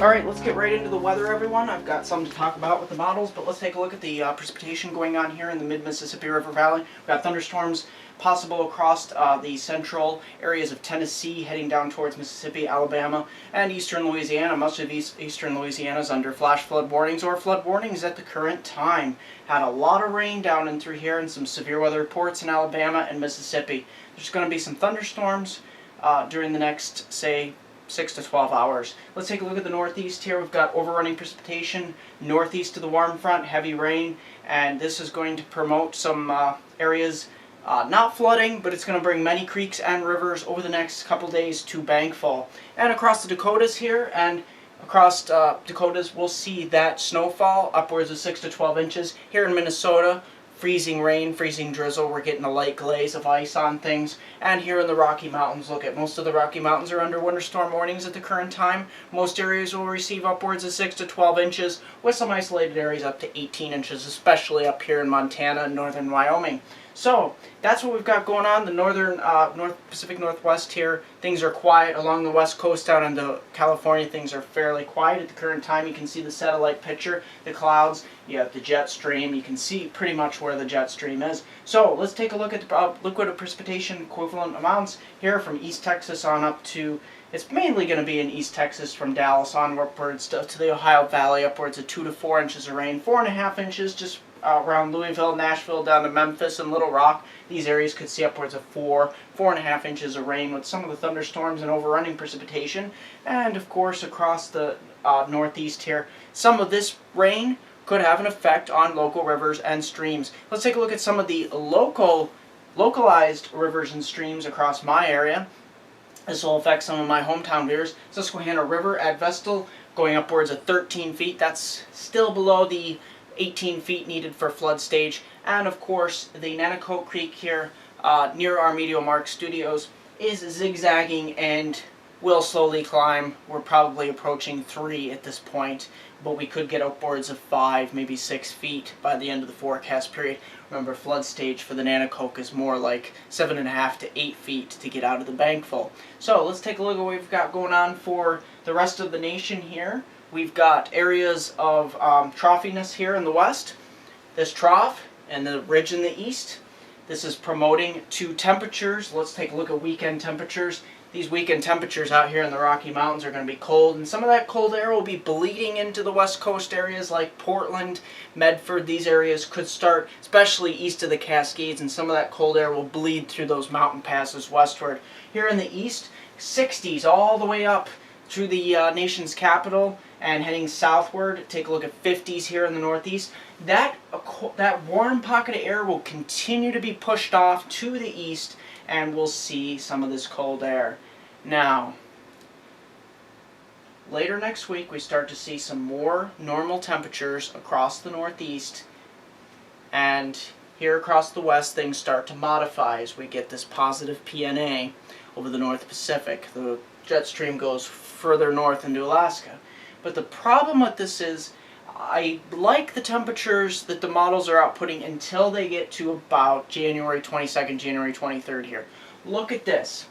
Alright, let's get right into the weather, everyone. I've got some to talk about with the models, but let's take a look at the precipitation going on here in the mid-Mississippi River Valley. We've got thunderstorms possible across the central areas of Tennessee, heading down towards Mississippi, Alabama, and eastern Louisiana. Much of eastern Louisiana is under flash flood warnings or flood warnings at the current time. Had a lot of rain down and through here and some severe weather reports in Alabama and Mississippi. There's going to be some thunderstorms during the next, say, 6 to 12 hours. Let's take a look at the northeast here. We've got overrunning precipitation northeast of the warm front, heavy rain, and this is going to promote some areas not flooding, but it's going to bring many creeks and rivers over the next couple days to bankfall. And across the Dakotas here and across Dakotas, we'll see that snowfall upwards of 6 to 12 inches. Here in Minnesota, freezing rain, freezing drizzle. We're getting a light glaze of ice on things. And here in the Rocky Mountains, look at most of the Rocky Mountains are under winter storm warnings at the current time. Most areas will receive upwards of 6 to 12 inches, with some isolated areas up to 18 inches, especially up here in Montana and northern Wyoming. So that's what we've got going on. The northern North Pacific Northwest here, things are quiet. Along the west coast down into California, things are fairly quiet at the current time. You can see the satellite picture, the clouds, you have the jet stream. You can see pretty much where the jet stream is. So let's take a look at the liquid precipitation equivalent amounts here from East Texas on up to, it's mainly going to be in East Texas from Dallas onwards to the Ohio Valley, upwards of 2 to 4 inches of rain, 4.5 inches just around Louisville, Nashville, down to Memphis and Little Rock. These areas could see upwards of 4.5 inches of rain with some of the thunderstorms and overrunning precipitation. And of course across the northeast here, some of this rain could have an effect on local rivers and streams. Let's take a look at some of the localized rivers and streams across my area. This will affect some of my hometown viewers. Susquehanna River at Vestal going upwards of 13 feet. That's still below the 18 feet needed for flood stage. And of course the Nanticoke Creek here near our MeteoMark studios is zigzagging and will slowly climb. We're probably approaching 3 at this point, but we could get upwards of 5, maybe 6 feet by the end of the forecast period. Remember, flood stage for the Nanticoke is more like 7.5 to 8 feet to get out of the bankful. So let's take a look at what we've got going on for the rest of the nation here. We've got areas of troughiness here in the west, this trough, and the ridge in the east. This is promoting to temperatures. Let's take a look at weekend temperatures. These weekend temperatures out here in the Rocky Mountains are going to be cold, and some of that cold air will be bleeding into the west coast areas like Portland, Medford. These areas could start, especially east of the Cascades, and some of that cold air will bleed through those mountain passes westward. Here in the east, 60s all the way up through the nation's capital and heading southward. Take a look at 50s here in the northeast. That warm pocket of air will continue to be pushed off to the east, and we'll see some of this cold air. Now, later next week we start to see some more normal temperatures across the northeast, and here across the west things start to modify as we get this positive PNA over the North Pacific. The jet stream goes further north into Alaska. But the problem with this is I like the temperatures that the models are outputting until they get to about January 22nd, January 23rd here. Look at this.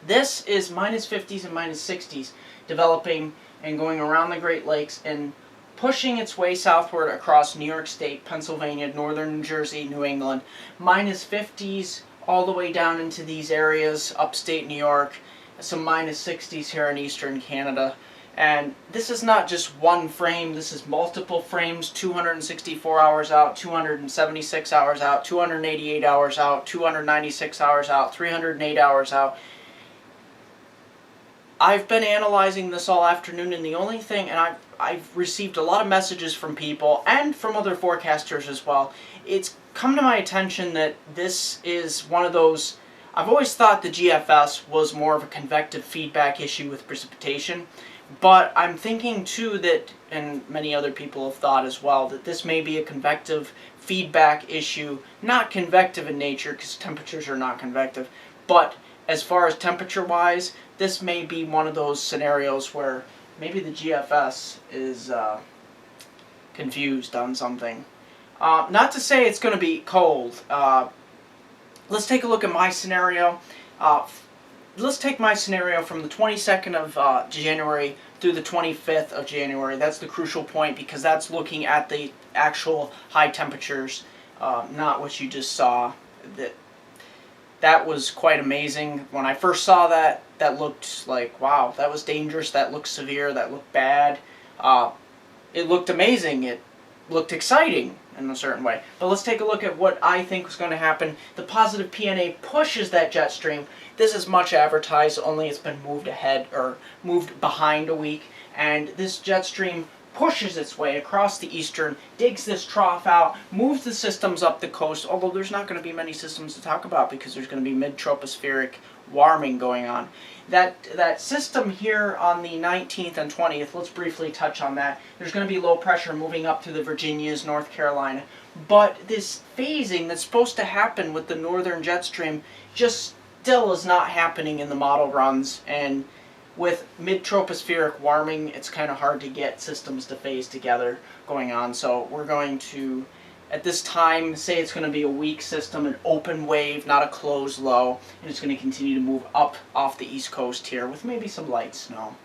This is minus 50s and minus 60s developing and going around the Great Lakes and pushing its way southward across New York State, Pennsylvania, northern New Jersey, New England. Minus 50s all the way down into these areas, upstate New York, some minus 60s here in eastern Canada. And this is not just one frame, this is multiple frames, 264 hours out, 276 hours out, 288 hours out, 296 hours out, 308 hours out. I've been analyzing this all afternoon, and the only thing, and I've received a lot of messages from people and from other forecasters as well. It's come to my attention that this is one of those, I've always thought the GFS was more of a convective feedback issue with precipitation. But I'm thinking too that, and many other people have thought as well, that this may be a convective feedback issue, not convective in nature because temperatures are not convective, but as far as temperature wise, this may be one of those scenarios where maybe the GFS is confused on something. Not to say it's going to be cold. Let's take a look at my scenario. let's take my scenario from the 22nd of January through the 25th of January. That's the crucial point because that's looking at the actual high temperatures, not what you just saw. That was quite amazing. When I first saw that, that looked like, wow, that was dangerous, that looked severe, that looked bad. It looked amazing, it looked exciting in a certain way. But let's take a look at what I think was going to happen. The positive PNA pushes that jet stream. This is much advertised, only it's been moved ahead, or moved behind a week. And this jet stream pushes its way across the eastern, digs this trough out, moves the systems up the coast, although there's not going to be many systems to talk about because there's going to be mid-tropospheric warming going on. That system here on the 19th and 20th, let's briefly touch on that. There's going to be low pressure moving up to the Virginias, North Carolina. But this phasing that's supposed to happen with the northern jet stream just still is not happening in the model runs. And with mid-tropospheric warming, it's kind of hard to get systems to phase together going on. So we're going to, at this time, say it's going to be a weak system, an open wave, not a closed low, and it's going to continue to move up off the east coast here with maybe some light snow.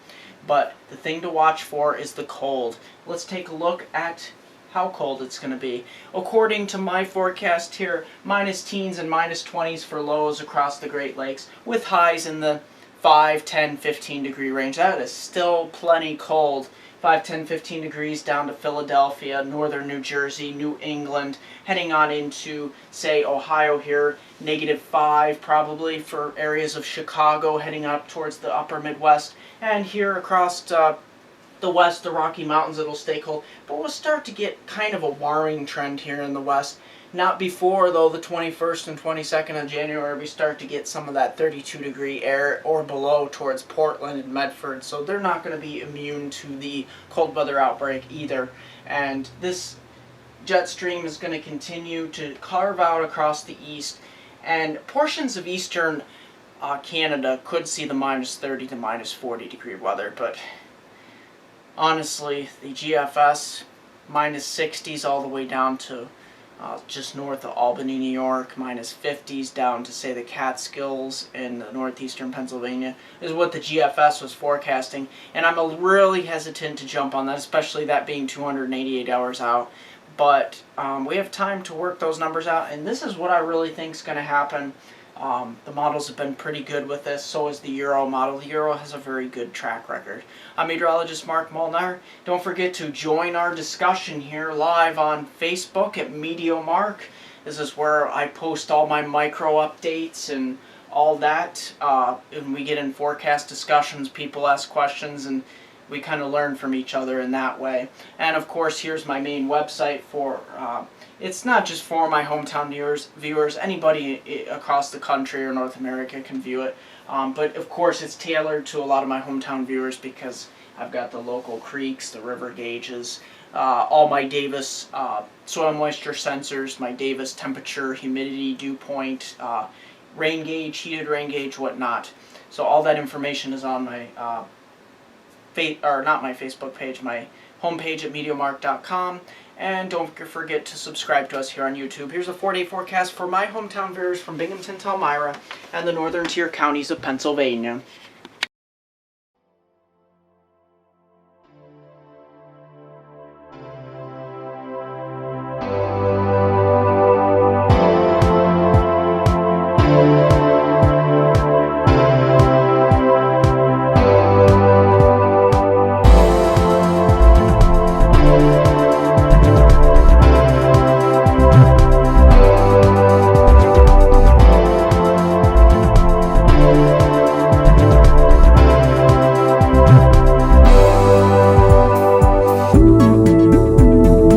But the thing to watch for is the cold. Let's take a look at how cold it's going to be. According to my forecast here, minus teens and minus 20s for lows across the Great Lakes, with highs in the 5, 10, 15 degree range. That is still plenty cold. 5, 10, 15 degrees down to Philadelphia, northern New Jersey, New England, heading on into, say, Ohio here, -5 probably for areas of Chicago, heading up towards the upper Midwest, and here across the west, the Rocky Mountains, it'll stay cold. But we'll start to get kind of a warming trend here in the west. Not before, though, the 21st and 22nd of January, we start to get some of that 32-degree air or below towards Portland and Medford. So they're not going to be immune to the cold weather outbreak either. And this jet stream is going to continue to carve out across the east. And portions of eastern Canada could see the minus 30 to minus 40 degree weather. But honestly, the GFS, minus 60s all the way down to just north of Albany, New York, minus 50s down to, say, the Catskills in northeastern Pennsylvania, is what the GFS was forecasting. And I'm really hesitant to jump on that, especially that being 288 hours out. But we have time to work those numbers out, and this is what I really think is going to happen. The models have been pretty good with this, so is the Euro model. The Euro has a very good track record. I'm meteorologist Mark Molnar. Don't forget to join our discussion here live on Facebook at MeteoMark. This is where I post all my micro updates and all that. And we get in forecast discussions, people ask questions, and we kind of learn from each other in that way. And of course, here's my main website for it's not just for my hometown viewers. Anybody across the country or North America can view it. But of course it's tailored to a lot of my hometown viewers because I've got the local creeks, the river gauges, all my Davis soil moisture sensors, my Davis temperature, humidity, dew point, rain gauge, heated rain gauge, whatnot. So all that information is on my, not my Facebook page, my homepage at MeteoMark.com. And don't forget to subscribe to us here on YouTube. Here's a 4-day forecast for my hometown viewers from Binghamton to Elmira and the northern tier counties of Pennsylvania.